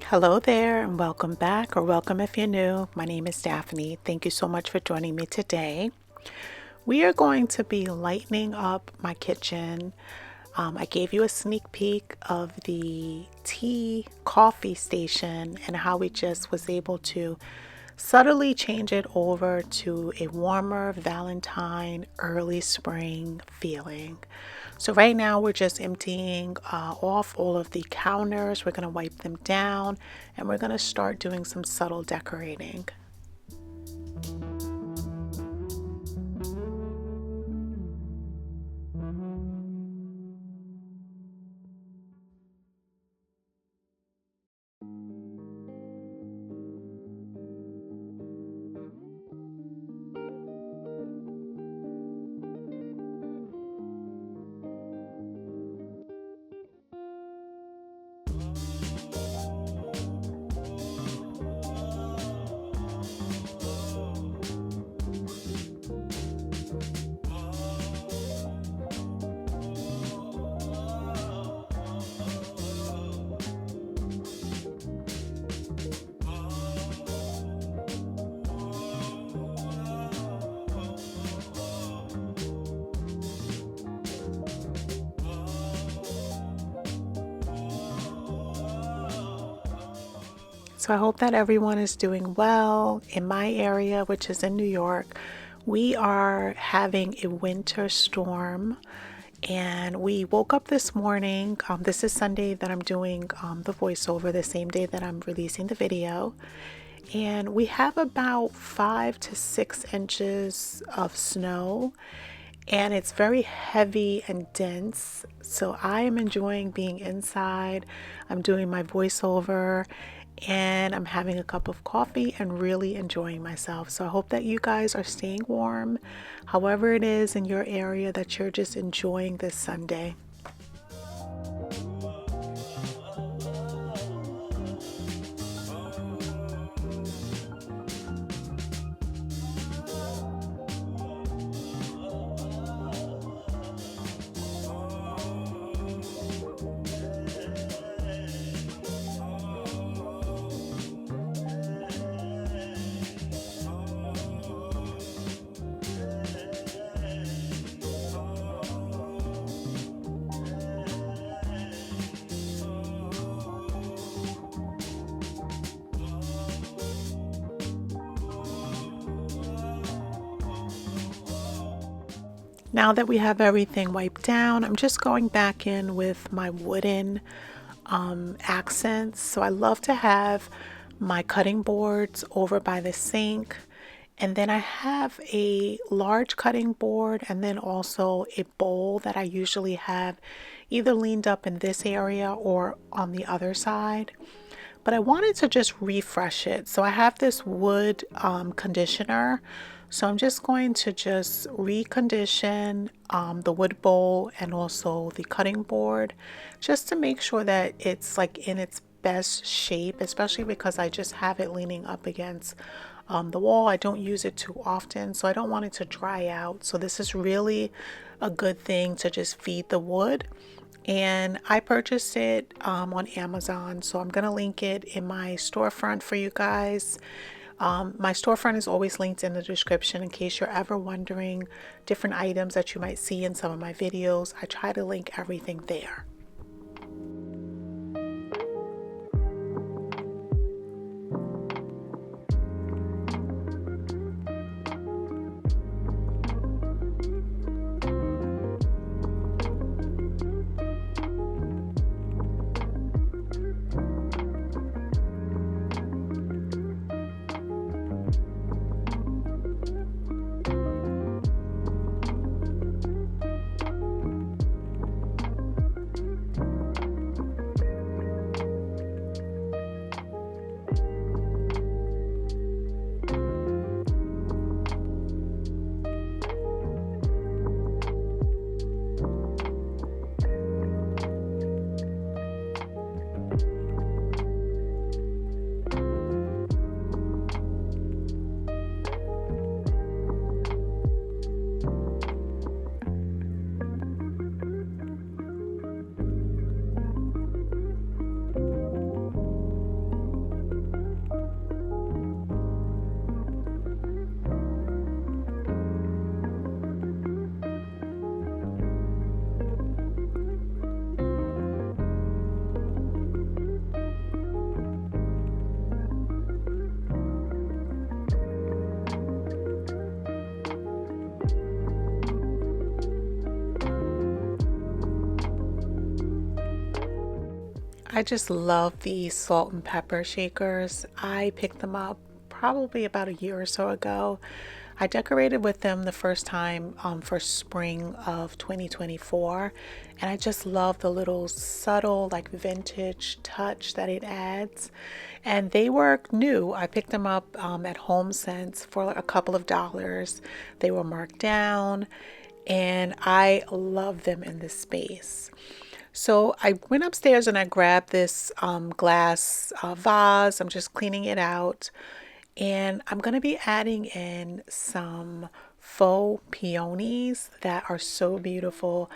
Hello there, and welcome back, or welcome if you're new. My name is Daphne. Thank you so much for joining me today. We are going to be lightening up my kitchen. I gave you a sneak peek of the tea coffee station and how we just was able to subtly change it over to a warmer Valentine early spring feeling. So right now we're just emptying off all of the counters. We're going to wipe them down and we're going to start doing some subtle decorating. So I hope that everyone is doing well. In my area, which is in New York, we are having a winter storm. And we woke up this morning. This is Sunday that I'm doing the voiceover, the same day that I'm releasing the video. And we have about 5 to 6 inches of snow. And it's very heavy and dense. So I am enjoying being inside. I'm doing my voiceover and I'm having a cup of coffee and really enjoying myself. So I hope that you guys are staying warm, however it is in your area, that you're just enjoying this Sunday. Now that we have everything wiped down, I'm just going back in with my wooden accents. So I love to have my cutting boards over by the sink. And then I have a large cutting board and then also a bowl that I usually have either leaned up in this area or on the other side. But I wanted to just refresh it. So I have this wood conditioner. So I'm just going to just recondition the wood bowl and also the cutting board just to make sure that it's like in its best shape, especially because I just have it leaning up against the wall. I don't use it too often, so I don't want it to dry out. So this is really a good thing to just feed the wood. And I purchased it on Amazon, so I'm gonna link it in my storefront for you guys. My storefront is always linked in the description in case you're ever wondering different items that you might see in some of my videos. I try to link everything there. I just love these salt and pepper shakers. I picked them up probably about a year or so ago. I decorated with them the first time for spring of 2024, and I just love the little subtle, like vintage touch that it adds. And they were new. I picked them up at HomeSense for a couple of dollars. They were marked down, and I love them in this space. So I went upstairs and I grabbed this glass vase. I'm just cleaning it out. And I'm going to be adding in some faux peonies that are so beautiful.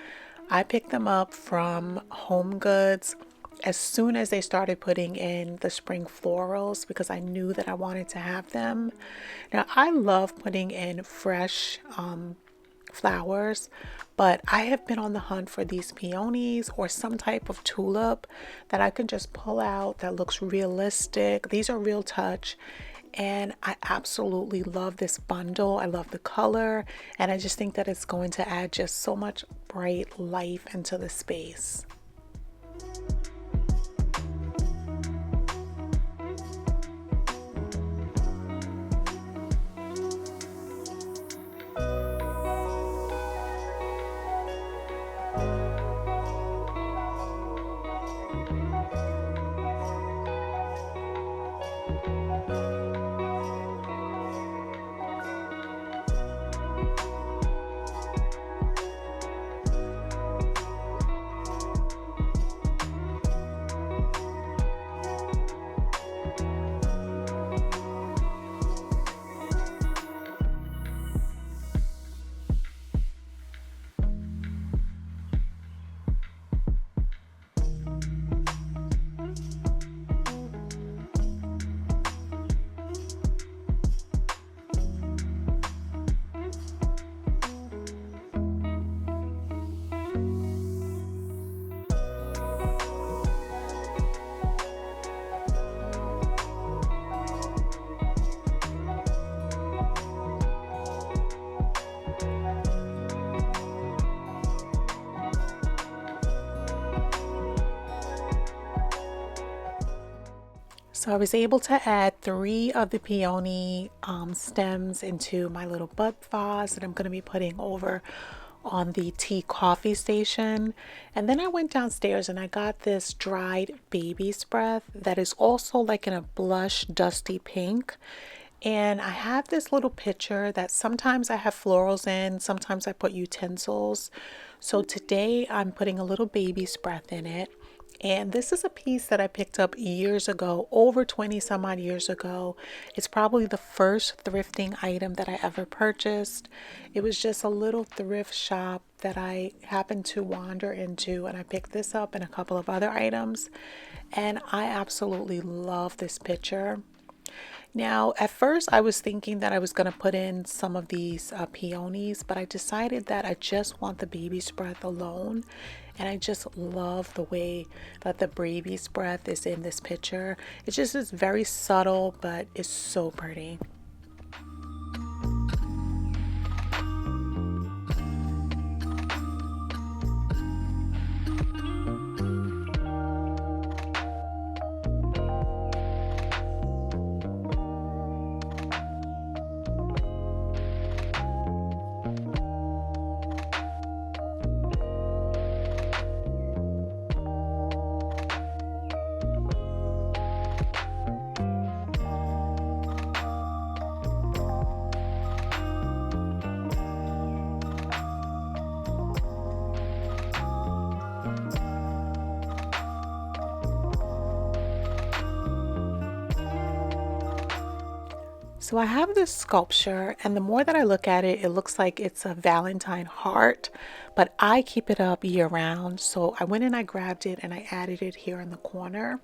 I picked them up from Home Goods as soon as they started putting in the spring florals because I knew that I wanted to have them. Now, I love putting in fresh flowers, but I have been on the hunt for these peonies or some type of tulip that I can just pull out that looks realistic. These are real touch, and I absolutely love this bundle. I love the color, and I just think that it's going to add just so much bright life into the space. So I was able to add 3 of the peony stems into my little bud vase that I'm going to be putting over on the tea coffee station. And then I went downstairs and I got this dried baby's breath that is also like in a blush dusty pink. And I have this little pitcher that sometimes I have florals in, sometimes I put utensils. So today I'm putting a little baby's breath in it. And this is a piece that I picked up years ago, over 20 some odd years ago. It's probably the first thrifting item that I ever purchased. It was just a little thrift shop that I happened to wander into, and I picked this up and a couple of other items. And I absolutely love this picture. Now, at first I was thinking that I was going to put in some of these peonies, but I decided that I just want the baby's breath alone. And I just love the way that the baby's breath is in this picture. It just is very subtle, but it's so pretty. So I have this sculpture, and the more that I look at it, it looks like it's a Valentine heart, but I keep it up year round. So I went and I grabbed it and I added it here in the corner.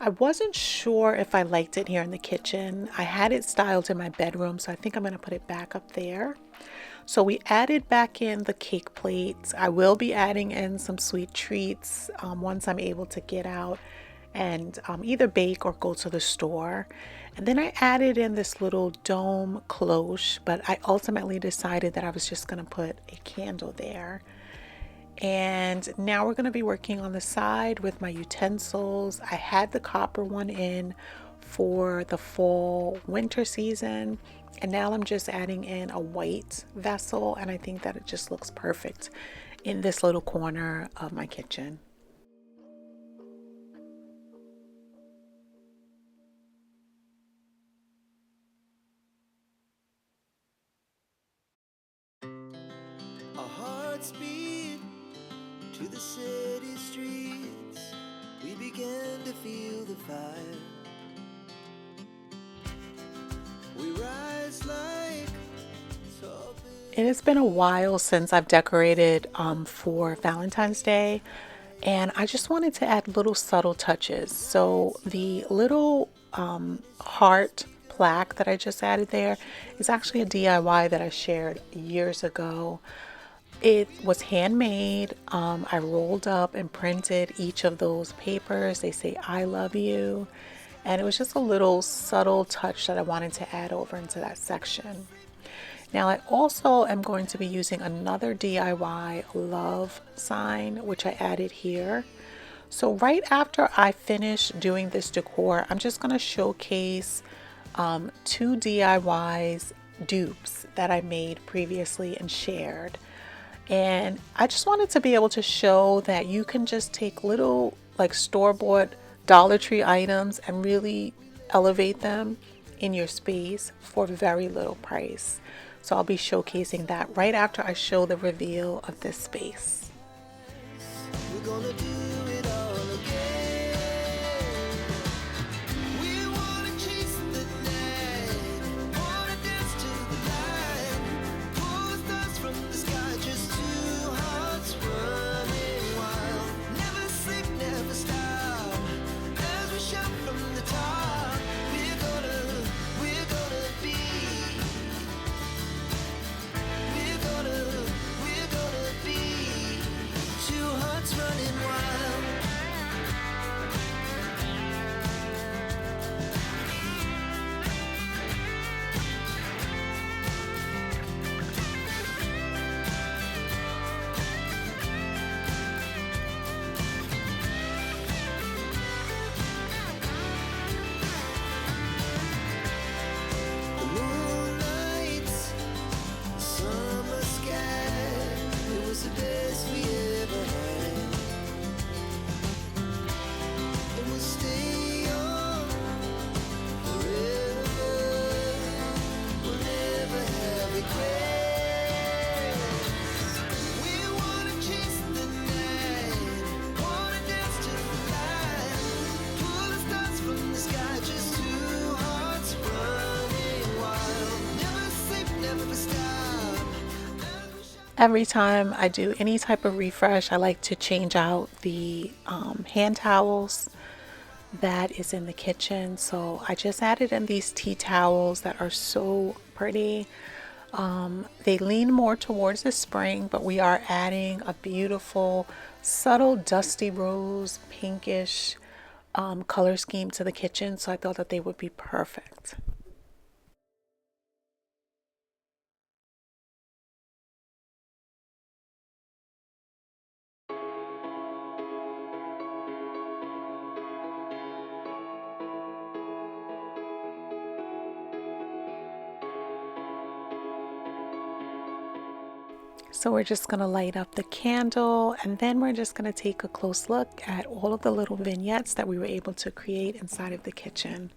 I wasn't sure if I liked it here in the kitchen. I had it styled in my bedroom, so I think I'm going to put it back up there. So we added back in the cake plates. I will be adding in some sweet treats once I'm able to get out and either bake or go to the store. And then I added in this little dome cloche, but I ultimately decided that I was just going to put a candle there. And now we're going to be working on the side with my utensils. I had the copper one in for the fall winter season, and now I'm just adding in a white vessel, and I think that it just looks perfect in this little corner of my kitchen. Our hearts beat to the city streets. We began to feel the fire. We rise like tall It has been a while since I've decorated for Valentine's Day, and I just wanted to add little subtle touches. So the little heart plaque that I just added there is actually a DIY that I shared years ago. It was handmade. I rolled up and printed each of those papers. They say I love you, and it was just a little subtle touch that I wanted to add over into that section. Now I also am going to be using another DIY love sign, which I added here. So right after I finish doing this decor, I'm just going to showcase two DIYs dupes that I made previously and shared. And I just wanted to be able to show that you can just take little like store-bought Dollar Tree items and really elevate them in your space for very little price. So I'll be showcasing that right after I show the reveal of this space. we're gonna do it all again. We wanna chase the night, wanna dance to the light, pull the stars from the sky, just two hearts running wild. Never sleep, never stop, as we shout from the top. We're gonna be, we're gonna be two hearts running wild. The moonlight, summer sky, it was the best we ever had. And we'll stay young forever. We'll never have regrets. We wanna chase the night, wanna dance to the light, pull the stars from the sky, just two hearts running wild. Never sleep, never stop. Every time I do any type of refresh, I like to change out the hand towels that is in the kitchen. So I just added in these tea towels that are so pretty. They lean more towards the spring, but we are adding a beautiful, subtle, dusty rose, pinkish color scheme to the kitchen. So I thought that they would be perfect. So we're just going to light up the candle, and then we're just going to take a close look at all of the little vignettes that we were able to create inside of the kitchen.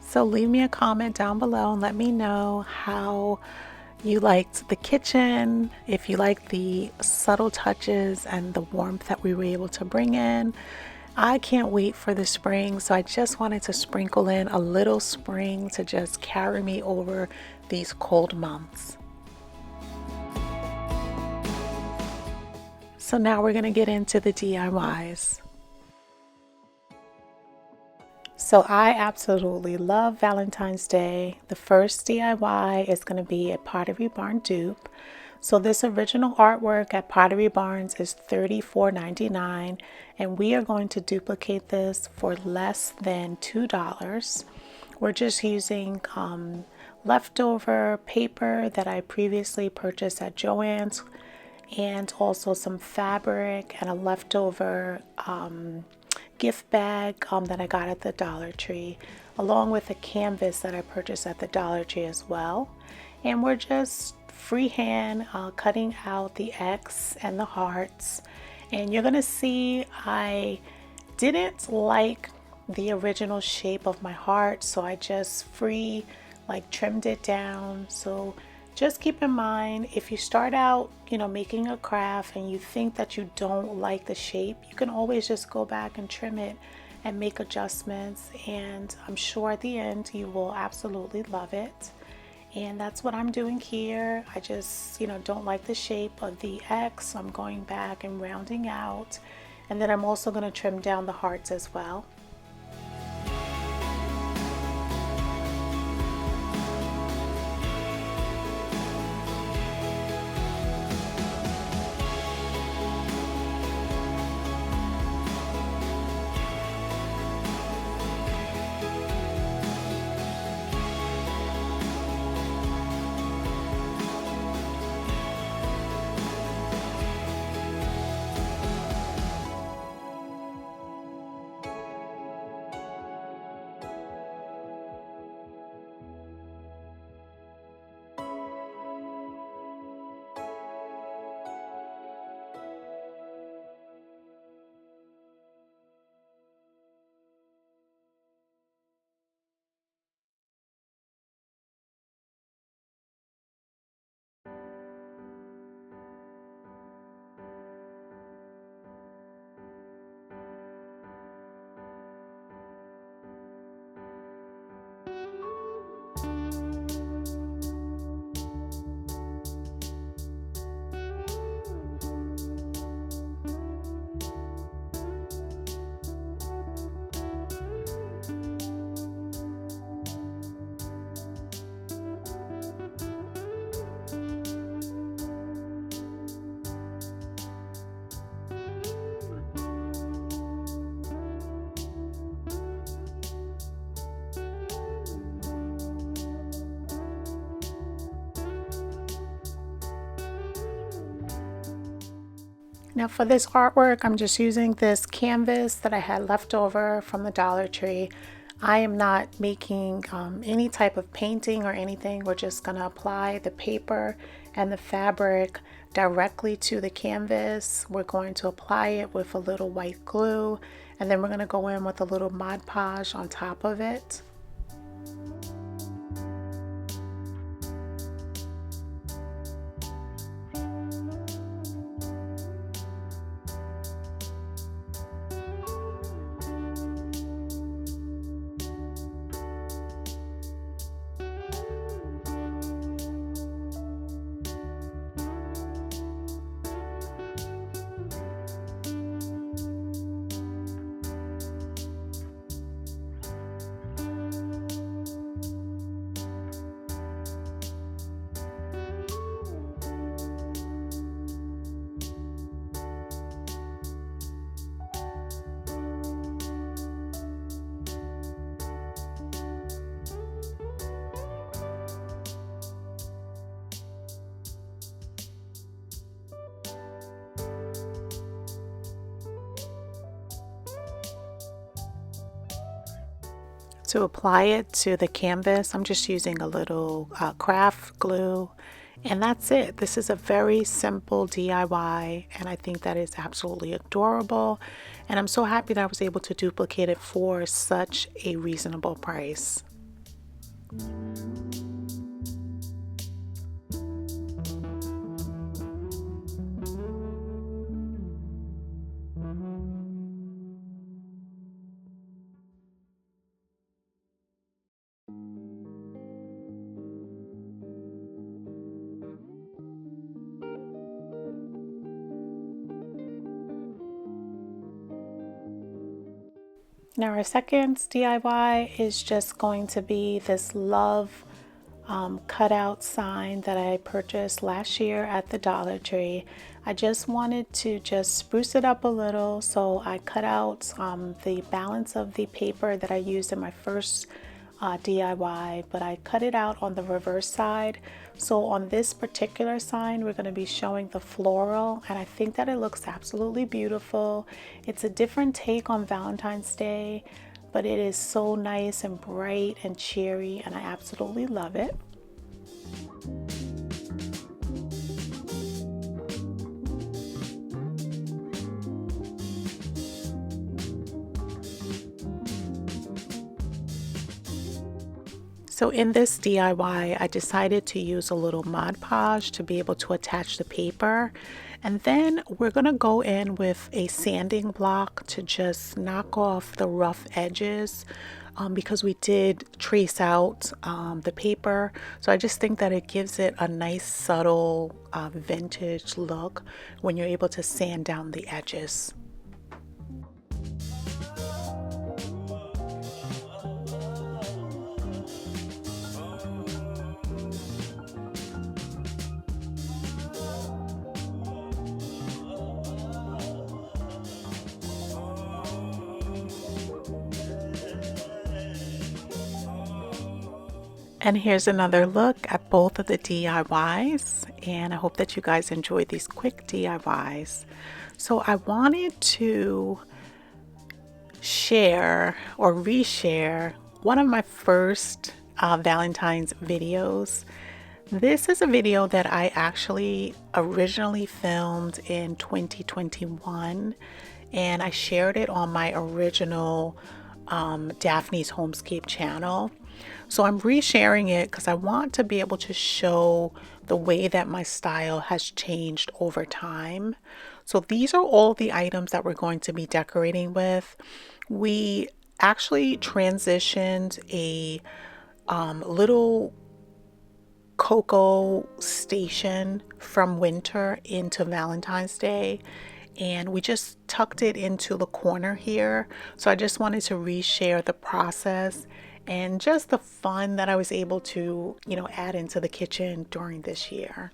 So leave me a comment down below and let me know how you liked the kitchen, if you liked the subtle touches and the warmth that we were able to bring in. I can't wait for the spring, so I just wanted to sprinkle in a little spring to just carry me over these cold months. So now we're going to get into the DIYs. So I absolutely love Valentine's Day. The first DIY is going to be a Pottery Barn dupe. So this original artwork at Pottery Barns is $34.99, and we are going to duplicate this for less than $2. We're just using leftover paper that I previously purchased at Joann's, and also some fabric and a leftover gift bag that I got at the Dollar Tree, along with a canvas that I purchased at the Dollar Tree as well. And we're just freehand cutting out the X and the hearts. And you're gonna see I didn't like the original shape of my heart, so I just trimmed it down. So just keep in mind, if you start out, making a craft and you think that you don't like the shape, you can always just go back and trim it and make adjustments. And I'm sure at the end you will absolutely love it. And that's what I'm doing here. I just, don't like the shape of the X. So I'm going back and rounding out. And then I'm also going to trim down the hearts as well. Now for this artwork, I'm just using this canvas that I had left over from the Dollar Tree. I am not making any type of painting or anything. We're just going to apply the paper and the fabric directly to the canvas. We're going to apply it with a little white glue, and then we're going to go in with a little Mod Podge on top of it. To apply it to the canvas, I'm just using a little craft glue, and that's it. This is a very simple DIY, and I think that is absolutely adorable, and I'm so happy that I was able to duplicate it for such a reasonable price. Now our second DIY is just going to be this love cutout sign that I purchased last year at the Dollar Tree. I just wanted to just spruce it up a little, so I cut out the balance of the paper that I used in my first DIY, but I cut it out on the reverse side. So on this particular sign, we're going to be showing the floral, and I think that it looks absolutely beautiful. It's a different take on Valentine's Day, but it is so nice and bright and cheery, and I absolutely love it. So in this DIY, I decided to use a little Mod Podge to be able to attach the paper. And then we're gonna go in with a sanding block to just knock off the rough edges because we did trace out the paper. So I just think that it gives it a nice subtle vintage look when you're able to sand down the edges. And here's another look at both of the DIYs, and I hope that you guys enjoyed these quick DIYs. So I wanted to share or reshare one of my first Valentine's videos. This is a video that I actually originally filmed in 2021, and I shared it on my original Daphne's Homescape channel. So I'm resharing it because I want to be able to show the way that my style has changed over time. So these are all the items that we're going to be decorating with. We actually transitioned a little cocoa station from winter into Valentine's Day, and we just tucked it into the corner here. So I just wanted to reshare the process and just the fun that I was able to, add into the kitchen during this year.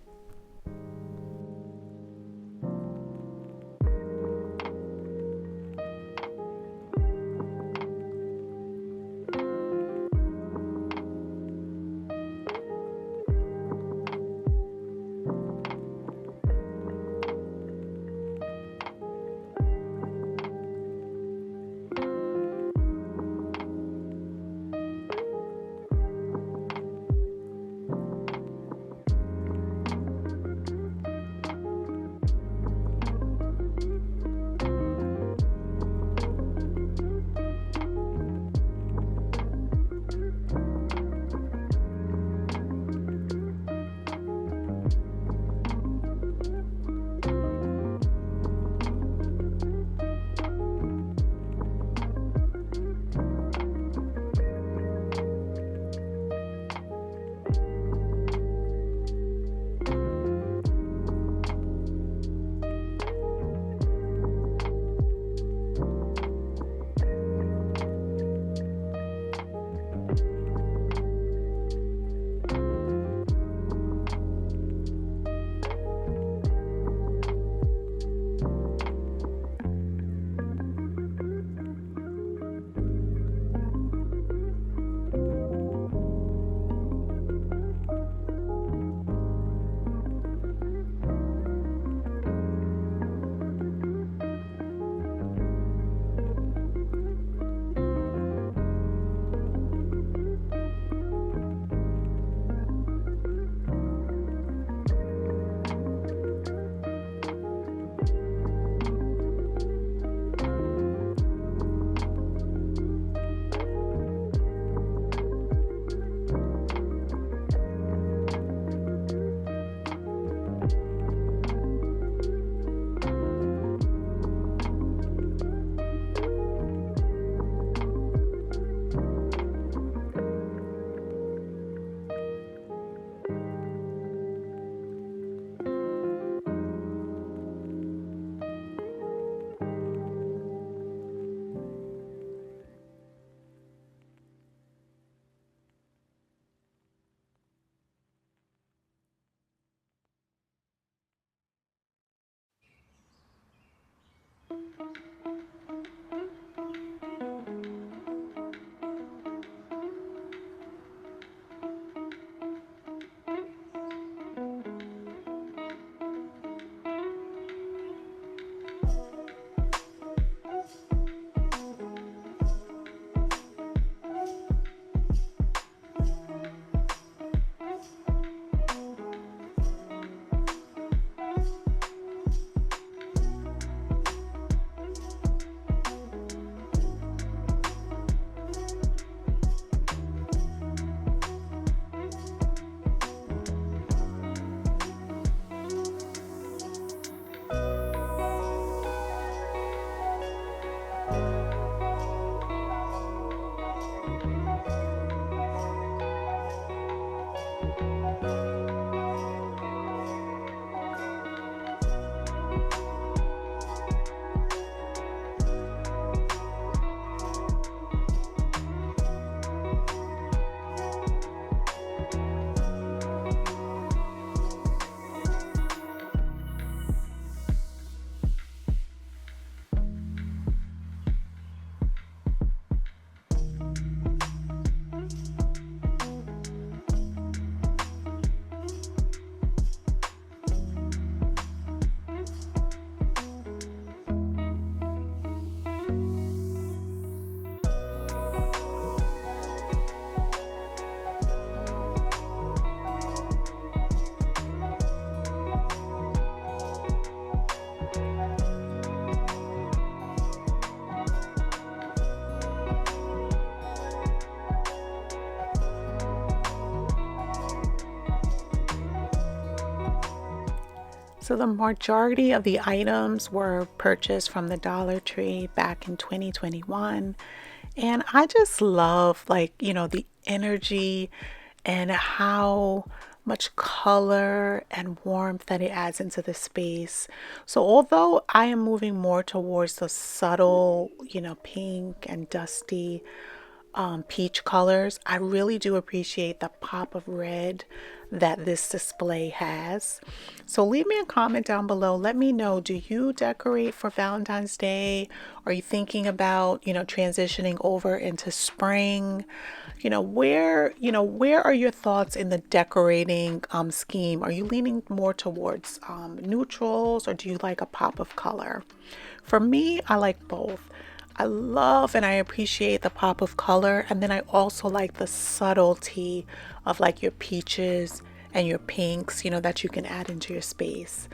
So the majority of the items were purchased from the Dollar Tree back in 2021. And I just love, like, the energy and how much color and warmth that it adds into the space. So although I am moving more towards the subtle, pink and dusty peach colors, I really do appreciate the pop of red that this display has. So leave me a comment down below. Let me know, do you decorate for Valentine's Day? Are you thinking about, transitioning over into spring? Where are your thoughts in the decorating scheme? Are you leaning more towards neutrals, or do you like a pop of color? For me, I like both. I love and I appreciate the pop of color, and then I also like the subtlety of like your peaches and your pinks, that you can add into your space.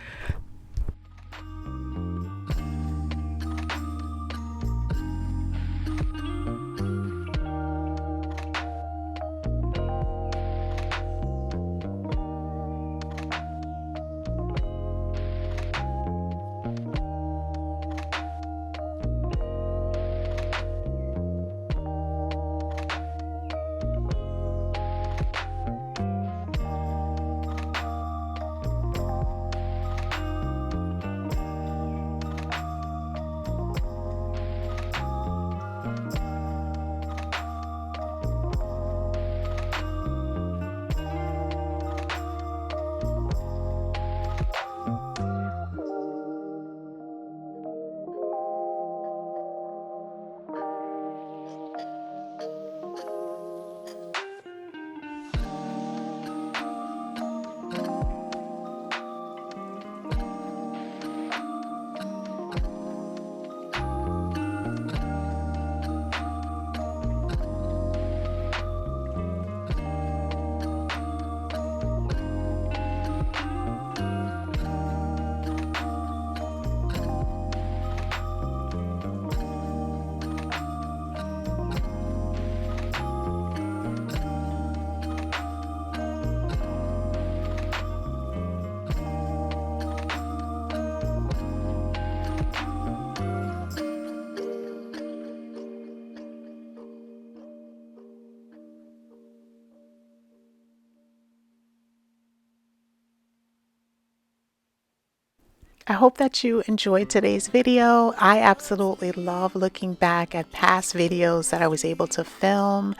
I hope that you enjoyed today's video. I absolutely love looking back at past videos that I was able to film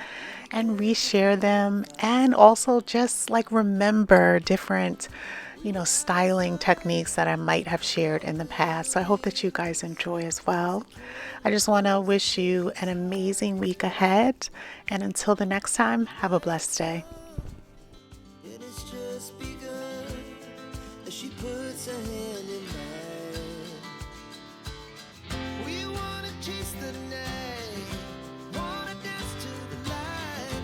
and reshare them, and also just like remember different styling techniques that I might have shared in the past. So I hope that you guys enjoy as well. I just want to wish you an amazing week ahead. And until the next time, have a blessed day. And it's just begun as she puts her hand in mine. We wanna chase the night, wanna dance to the light,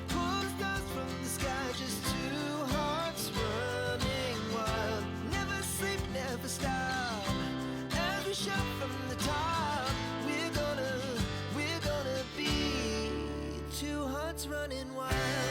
pull the stars from the sky, just two hearts running wild. Never sleep, never stop, as we shout from the top. We're gonna be two hearts running wild.